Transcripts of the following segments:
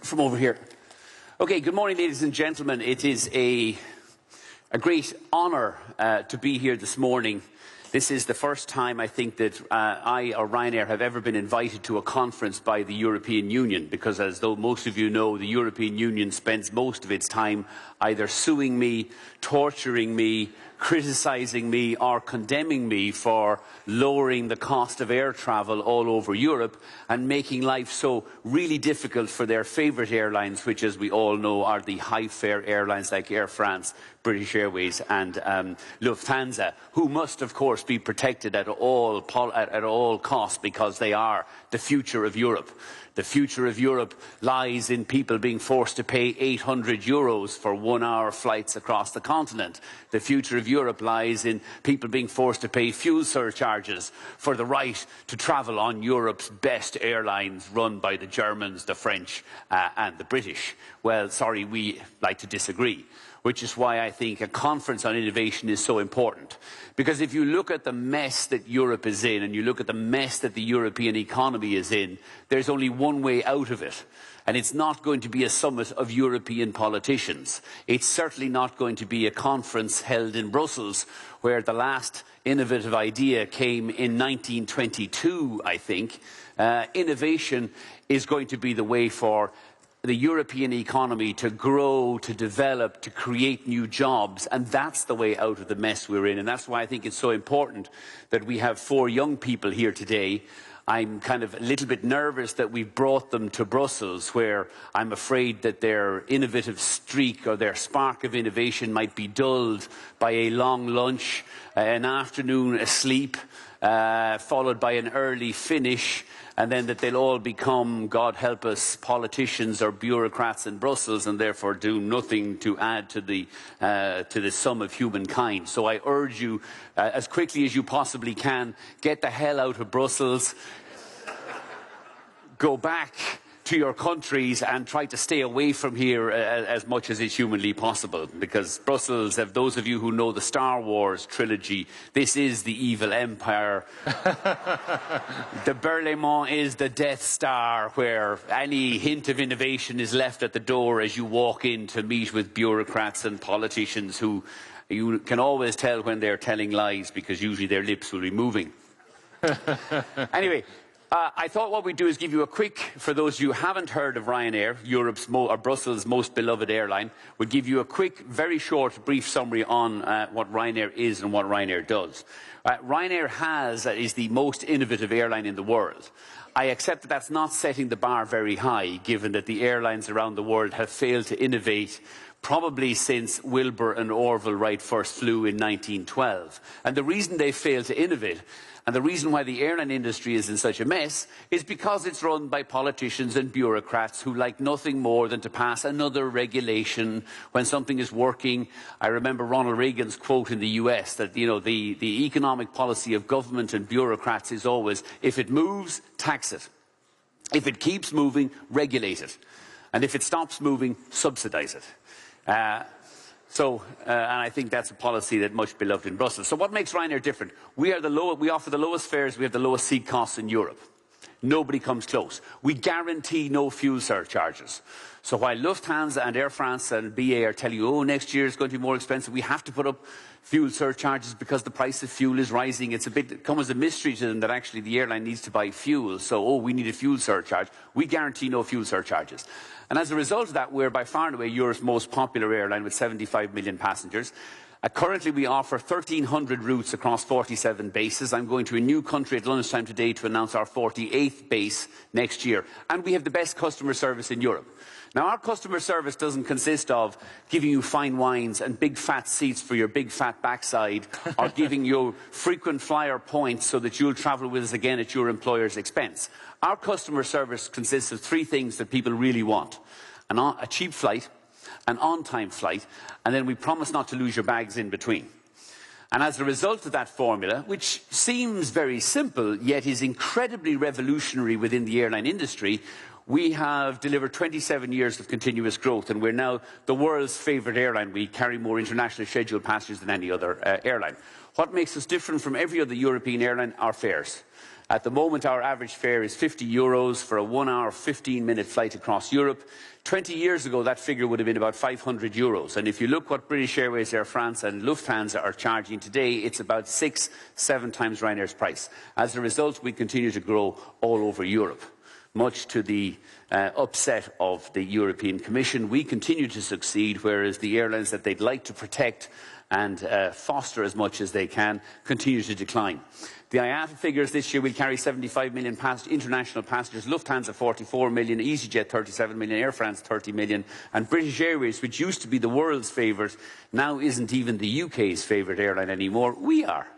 from over here. Okay, good morning, ladies and gentlemen. It is a great honour to be here this morning. This is the first time, I think, that I or Ryanair have ever been invited to a conference by the European Union, because as though most of you know, the European Union spends most of its time either suing me, torturing me, criticising me or condemning me for lowering the cost of air travel all over Europe and making life so really difficult for their favourite airlines, which, as we all know, are the high-fare airlines like Air France, British Airways and Lufthansa, who must, of course, be protected at all costs because they are the future of Europe. The future of Europe lies in people being forced to pay €800 for one-hour flights across the continent. The future of Europe lies in people being forced to pay fuel surcharges for the right to travel on Europe's best airlines run by the Germans, the French and the British. Well, sorry, we like to disagree, which is why I think a conference on innovation is so important. Because if you look at the mess that Europe is in, and you look at the mess that the European economy is in, there's only one way out of it. And it's not going to be a summit of European politicians. It's certainly not going to be a conference held in Brussels, where the last innovative idea came in 1922, I think. Innovation is going to be the way for the European economy to grow, to develop, to create new jobs, and that's the way out of the mess we're in. And that's why I think it's so important that we have 4 young people here today. I'm kind of a little bit nervous that we've brought them to Brussels, where I'm afraid that their innovative streak or their spark of innovation might be dulled by a long lunch, an afternoon asleep, followed by an early finish, and then that they'll all become, God help us, politicians or bureaucrats in Brussels, and therefore do nothing to add to the sum of humankind. So I urge you, as quickly as you possibly can, get the hell out of Brussels, go back to your countries and try to stay away from here as much as is humanly possible. Because Brussels, those of you who know the Star Wars trilogy, this is the evil empire. The Berlaymont is the Death Star, where any hint of innovation is left at the door as you walk in to meet with bureaucrats and politicians who you can always tell when they're telling lies, because usually their lips will be moving. Anyway, I thought what we'd do is give you a quick, for those of you who haven't heard of Ryanair, or Brussels' most beloved airline, we'll give you a quick, very short, brief summary on what Ryanair is and what Ryanair does. Ryanair is the most innovative airline in the world. I accept that that's not setting the bar very high, given that the airlines around the world have failed to innovate probably since Wilbur and Orville Wright first flew in 1912. And the reason they failed to innovate, and the reason why the airline industry is in such a mess, is because it's run by politicians and bureaucrats who like nothing more than to pass another regulation when something is working. I remember Ronald Reagan's quote in the US that, you know, the economic policy of government and bureaucrats is always, if it moves, tax it. If it keeps moving, regulate it. And if it stops moving, subsidise it. And I think that's a policy that's much beloved in Brussels. So what makes Ryanair different? We offer the lowest fares, we have the lowest seat costs in Europe. Nobody comes close. We guarantee no fuel surcharges. So while Lufthansa and Air France and BA are telling you, oh, next year is going to be more expensive, we have to put up fuel surcharges because the price of fuel is rising. It comes as a mystery to them that actually the airline needs to buy fuel. So, oh, we need a fuel surcharge. We guarantee no fuel surcharges. And as a result of that, we're by far and away Europe's most popular airline with 75 million passengers. Currently, we offer 1,300 routes across 47 bases. I'm going to a new country at lunchtime today to announce our 48th base next year. And we have the best customer service in Europe. Now, our customer service doesn't consist of giving you fine wines and big fat seats for your big fat backside, or giving you frequent flyer points so that you'll travel with us again at your employer's expense. Our customer service consists of 3 things that people really want: a cheap flight, an on-time flight, and then we promise not to lose your bags in between. And as a result of that formula, which seems very simple, yet is incredibly revolutionary within the airline industry, we have delivered 27 years of continuous growth, and we're now the world's favourite airline. We carry more international scheduled passengers than any other airline. What makes us different from every other European airline? Our fares. At the moment, our average fare is €50 for a 1 hour, 15-minute flight across Europe. 20 years ago, that figure would have been about €500. And if you look what British Airways, Air France and Lufthansa are charging today, it's about 6-7 times Ryanair's price. As a result, we continue to grow all over Europe. Much to the upset of the European Commission, we continue to succeed, whereas the airlines that they'd like to protect and foster as much as they can continue to decline. The IATA figures this year will carry 75 million international passengers, Lufthansa 44 million, EasyJet 37 million, Air France 30 million, and British Airways, which used to be the world's favourite, now isn't even the UK's favourite airline anymore. We are.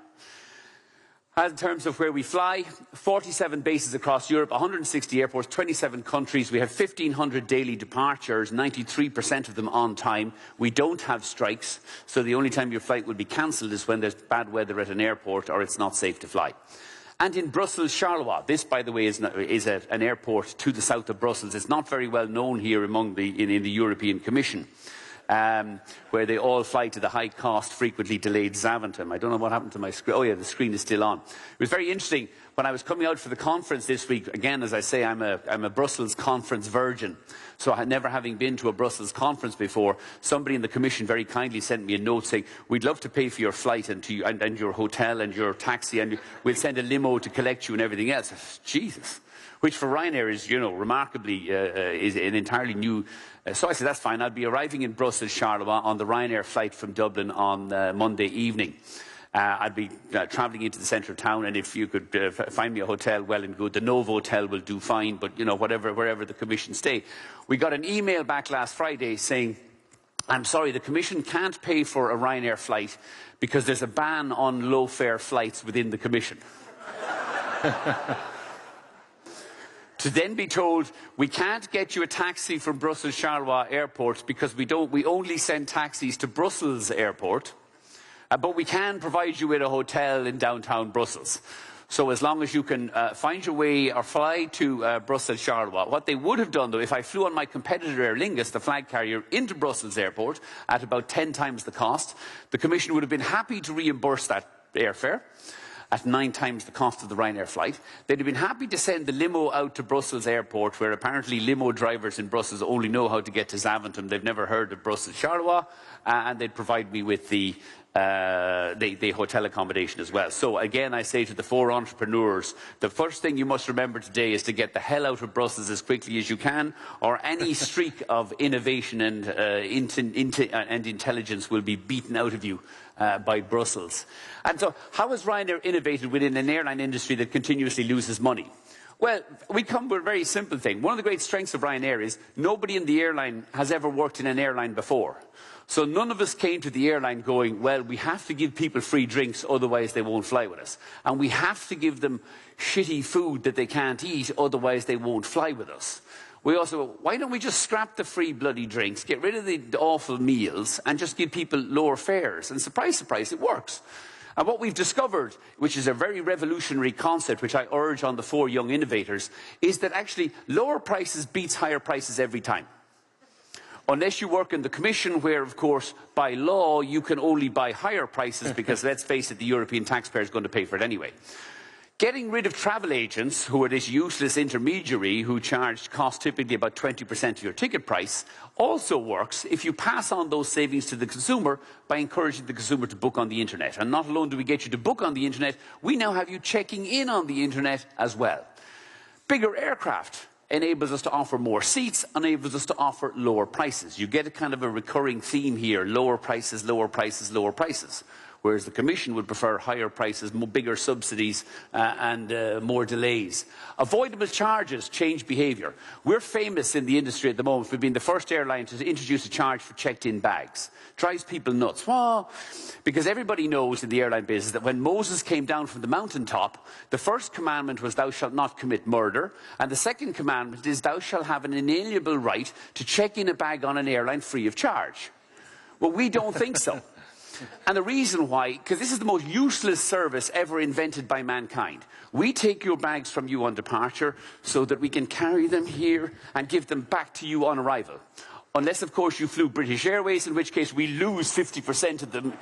In terms of where we fly, 47 bases across Europe, 160 airports, 27 countries. We have 1,500 daily departures, 93% of them on time. We don't have strikes, so the only time your flight will be cancelled is when there's bad weather at an airport or it's not safe to fly. And in Brussels, Charleroi. This, by the way, is an airport to the south of Brussels. It's not very well known here in the European Commission. Where they all fly to the high-cost, frequently delayed Zaventem. I don't know what happened to my screen. Oh, yeah, the screen is still on. It was very interesting. When I was coming out for the conference this week, again, as I say, I'm a Brussels conference virgin. So never having been to a Brussels conference before, somebody in the Commission very kindly sent me a note saying, we'd love to pay for your flight and your hotel and your taxi, and we'll send a limo to collect you and everything else. Jesus. Which for Ryanair is, you know, remarkably, is an entirely new... so I said, that's fine. I'll be arriving in Brussels, Charleroi, on the Ryanair flight from Dublin on Monday evening. I'll be travelling into the centre of town, and if you could find me a hotel, well and good. The Novo Hotel will do fine, but, you know, wherever the Commission stay. We got an email back last Friday saying, I'm sorry, the Commission can't pay for a Ryanair flight because there's a ban on low-fare flights within the Commission. To then be told, we can't get you a taxi from Brussels Charleroi Airport because we only send taxis to Brussels Airport, but we can provide you with a hotel in downtown Brussels. So as long as you can find your way or fly to Brussels Charleroi. What they would have done, though, if I flew on my competitor Aer Lingus, the flag carrier, into Brussels Airport at about 10 times the cost, the Commission would have been happy to reimburse that airfare at 9 times the cost of the Ryanair flight. They'd have been happy to send the limo out to Brussels Airport, where apparently limo drivers in Brussels only know how to get to Zaventem. They've never heard of Brussels Charleroi, and they'd provide me with the hotel accommodation as well. So again, I say to the 4 entrepreneurs, the first thing you must remember today is to get the hell out of Brussels as quickly as you can, or any streak of innovation and intelligence will be beaten out of you by Brussels. And so, how has Ryanair innovated within an airline industry that continuously loses money? Well, we come with a very simple thing. One of the great strengths of Ryanair is nobody in the airline has ever worked in an airline before. So none of us came to the airline going, well, we have to give people free drinks, otherwise they won't fly with us. And we have to give them shitty food that they can't eat, otherwise they won't fly with us. We also, why don't we just scrap the free bloody drinks, get rid of the awful meals, and just give people lower fares? And surprise, surprise, it works. And what we've discovered, which is a very revolutionary concept, which I urge on the 4 young innovators, is that actually lower prices beats higher prices every time. Unless you work in the Commission, where, of course, by law, you can only buy higher prices because, let's face it, the European taxpayer is going to pay for it anyway. Getting rid of travel agents, who are this useless intermediary who cost typically about 20% of your ticket price, also works if you pass on those savings to the consumer by encouraging the consumer to book on the internet. And not alone do we get you to book on the internet, we now have you checking in on the internet as well. Bigger aircraft enables us to offer more seats, enables us to offer lower prices. You get a kind of a recurring theme here: lower prices, lower prices, lower prices. Whereas the Commission would prefer higher prices, bigger subsidies and more delays. Avoidable charges change behaviour. We're famous in the industry at the moment for being the first airline to introduce a charge for checked-in bags. Drives people nuts. Well, because everybody knows in the airline business that when Moses came down from the mountaintop, the first commandment was thou shalt not commit murder, and the second commandment is thou shalt have an inalienable right to check in a bag on an airline free of charge. Well, we don't think so. And the reason why, because this is the most useless service ever invented by mankind. We take your bags from you on departure so that we can carry them here and give them back to you on arrival. Unless, of course, you flew British Airways, in which case we lose 50% of them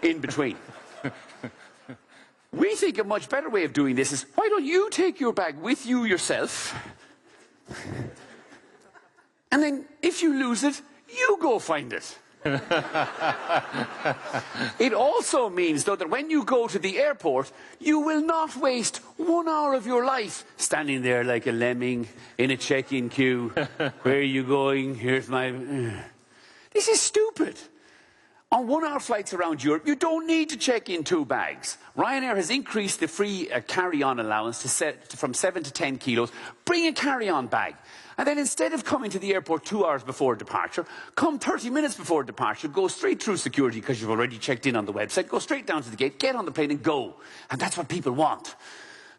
in between. We think a much better way of doing this is, why don't you take your bag with you yourself? And then, if you lose it, you go find it. It also means, though, that when you go to the airport, you will not waste 1 hour of your life standing there like a lemming in a check-in queue. Where are you going? Here's my... This is stupid. On 1 hour flights around Europe, you don't need to check in 2 bags. Ryanair has increased the free carry-on allowance from 7 to 10 kilos. Bring a carry-on bag. And then instead of coming to the airport 2 hours before departure, come 30 minutes before departure, go straight through security because you've already checked in on the website, go straight down to the gate, get on the plane and go. And that's what people want.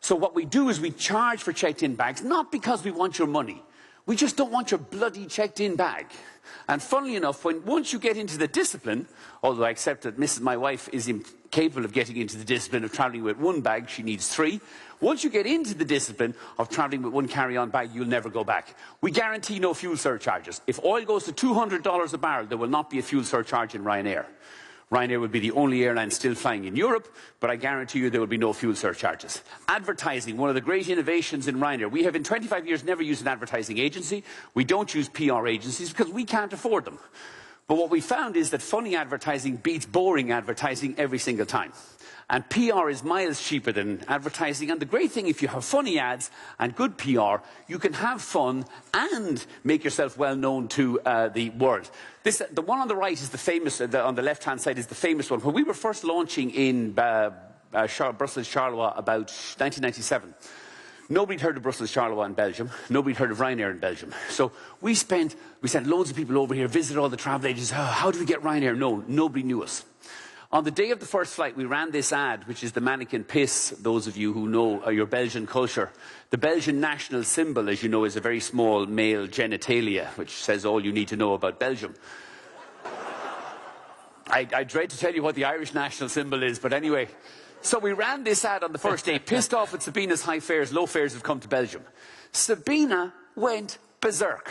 So what we do is we charge for checked-in bags, not because we want your money. We just don't want your bloody checked-in bag. And funnily enough, once you get into the discipline, although I accept that my wife is incapable of getting into the discipline of travelling with 1 bag, she needs 3. Once you get into the discipline of travelling with 1 carry-on bag, you'll never go back. We guarantee no fuel surcharges. If oil goes to $200 a barrel, there will not be a fuel surcharge in Ryanair. Ryanair will be the only airline still flying in Europe, but I guarantee you there will be no fuel surcharges. Advertising, one of the great innovations in Ryanair. We have in 25 years never used an advertising agency. We don't use PR agencies because we can't afford them. But what we found is that funny advertising beats boring advertising every single time. And PR is miles cheaper than advertising. And the great thing, if you have funny ads and good PR, you can have fun and make yourself well known to the world. The one on the right is the famous, on the left-hand side is the famous one. When we were first launching in Brussels Charleroi about 1997, nobody had heard of Brussels Charleroi in Belgium. Nobody had heard of Ryanair in Belgium. So we sent loads of people over here, visited all the travel agents. Oh, how do we get Ryanair known? Nobody knew us. On the day of the first flight, we ran this ad, which is the mannequin piss, those of you who know your Belgian culture. The Belgian national symbol, as you know, is a very small male genitalia, which says all you need to know about Belgium. I dread to tell you what the Irish national symbol is, but anyway. So we ran this ad on the first day, pissed off at Sabina's high fares, low fares have come to Belgium. Sabina went berserk.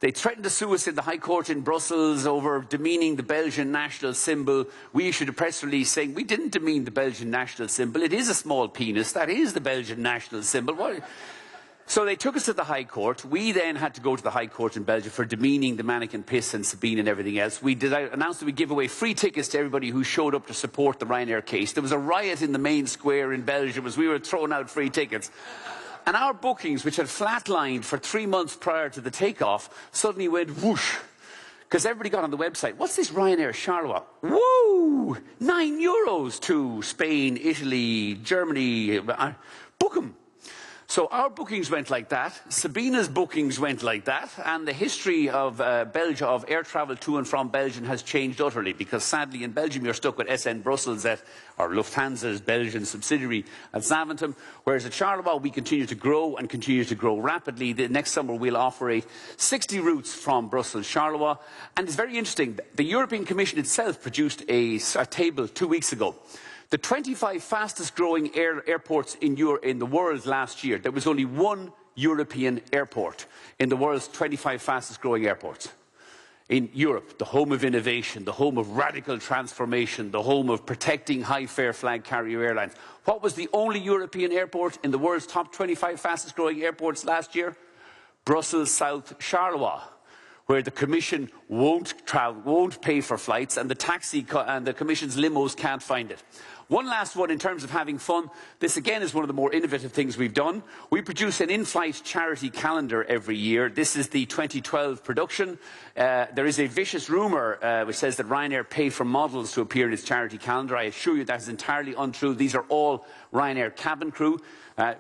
They threatened to sue us in the High Court in Brussels over demeaning the Belgian national symbol. We issued a press release saying we didn't demean the Belgian national symbol. It is a small penis. That is the Belgian national symbol. What? So they took us to the High Court. We then had to go to the High Court in Belgium for demeaning the mannequin piss and Sabine and everything else. We announced that we'd give away free tickets to everybody who showed up to support the Ryanair case. There was a riot in the main square in Belgium as we were throwing out free tickets. And our bookings, which had flatlined for 3 months prior to the takeoff, suddenly went whoosh. Because everybody got on the website. What's this Ryanair Charleroi? Woo! €9 to Spain, Italy, Germany. Book 'em. So our bookings went like that. Sabina's bookings went like that. And the history of Belgium, of air travel to and from Belgium has changed utterly. Because sadly in Belgium you're stuck with SN Brussels or Lufthansa's Belgian subsidiary at Zaventem. Whereas at Charleroi we continue to grow and continue to grow rapidly. The next summer we'll operate 60 routes from Brussels Charleroi. And it's very interesting. The European Commission itself produced a table 2 weeks ago. The 25 fastest growing airports in the world last year, there was only 1 European airport in the world's 25 fastest growing airports. In Europe, the home of innovation, the home of radical transformation, the home of protecting high fare flag carrier airlines. What was the only European airport in the world's top 25 fastest growing airports last year? Brussels South Charleroi, where the Commission won't pay for flights and the Commission's limos can't find it. One last one in terms of having fun. This again is one of the more innovative things we've done. We produce an in-flight charity calendar every year. This is the 2012 production. There is a vicious rumour which says that Ryanair pay for models to appear in its charity calendar. I assure you that is entirely untrue. These are all Ryanair cabin crew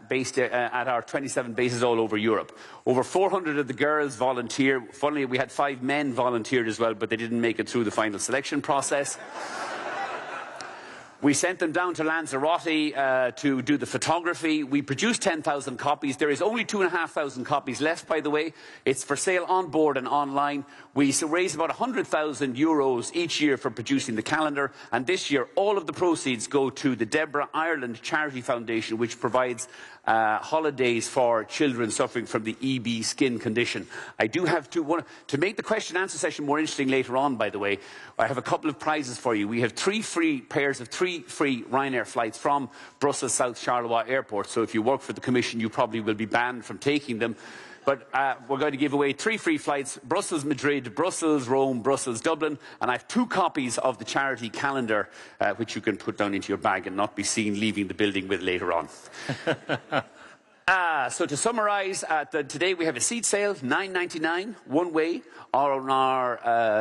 based at our 27 bases all over Europe. Over 400 of the girls volunteer. Funnily, we had 5 men volunteered as well, but they didn't make it through the final selection process. We sent them down to Lanzarote to do the photography. We produced 10,000 copies. There is only 2,500 copies left, by the way. It's for sale on board and online. We raise about €100,000 each year for producing the calendar. And this year, all of the proceeds go to the Deborah Ireland Charity Foundation, which provides holidays for children suffering from the EB skin condition. I do have to make the question and answer session more interesting later on, by the way. I have a couple of prizes for you. We have 3 free pairs of 3 3 free Ryanair flights from Brussels South Charleroi Airport. So if you work for the Commission, you probably will be banned from taking them. But we're going to give away 3 free flights: Brussels Madrid, Brussels Rome, Brussels Dublin. And I have 2 copies of the charity calendar, which you can put down into your bag and not be seen leaving the building with later on. So to summarise, today we have a seat sale, $9.99, one way.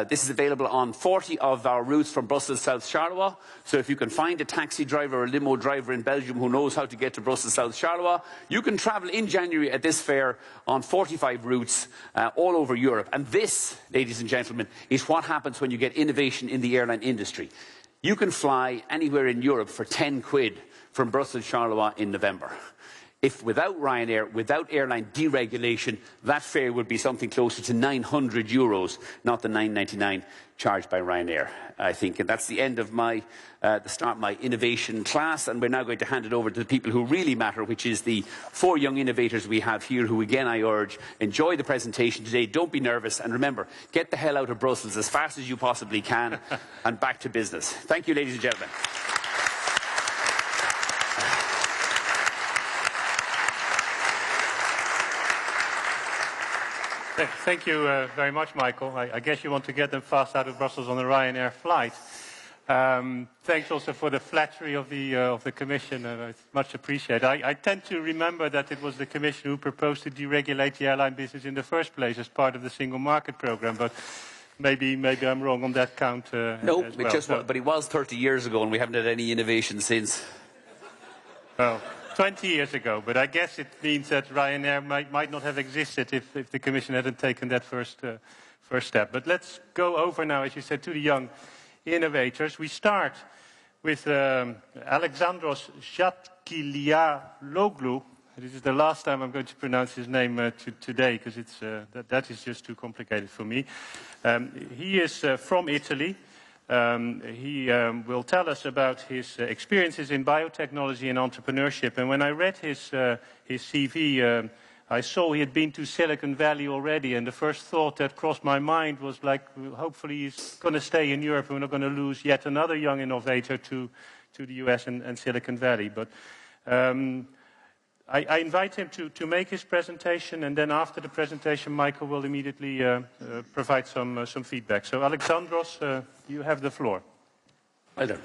This is available on 40 of our routes from Brussels South Charleroi. So if you can find a taxi driver or a limo driver in Belgium who knows how to get to Brussels South Charleroi, you can travel in January at this fair on 45 routes all over Europe. And this, ladies and gentlemen, is what happens when you get innovation in the airline industry. You can fly anywhere in Europe for 10 quid from Brussels Charleroi in November. If without Ryanair, without airline deregulation, that fare would be something closer to €900, not the $9.99 charged by Ryanair, I think. And that's the end of the start of my innovation class. And we're now going to hand it over to the people who really matter, which is the 4 young innovators we have here, who, again, I urge, enjoy the presentation today. Don't be nervous. And remember, get the hell out of Brussels as fast as you possibly can and back to business. Thank you, ladies and gentlemen. Thank you very much, Michael. I guess you want to get them fast out of Brussels on a Ryanair flight. Thanks also for the flattery of the Commission. It's much appreciated. I tend to remember that it was the Commission who proposed to deregulate the airline business in the first place as part of the single market program. But maybe I'm wrong on that count. No, as well. but it was 30 years ago, and we haven't had any innovation since. Well, 20 years ago, but I guess it means that Ryanair might not have existed if the Commission hadn't taken that first step. But let's go over now, as you said, to the young innovators. We start with Alexandros Jatkilialoglu. This is the last time I'm going to pronounce his name today, because that is just too complicated for me. He is from Italy. He will tell us about his experiences in biotechnology and entrepreneurship. And when I read his CV, I saw he had been to Silicon Valley already. And the first thought that crossed my mind was like, hopefully he's going to stay in Europe and we're not going to lose yet another young innovator to the US and Silicon Valley. But I invite him to make his presentation, and then after the presentation, Michael will immediately provide some feedback. So, Alexandros, you have the floor. Well done.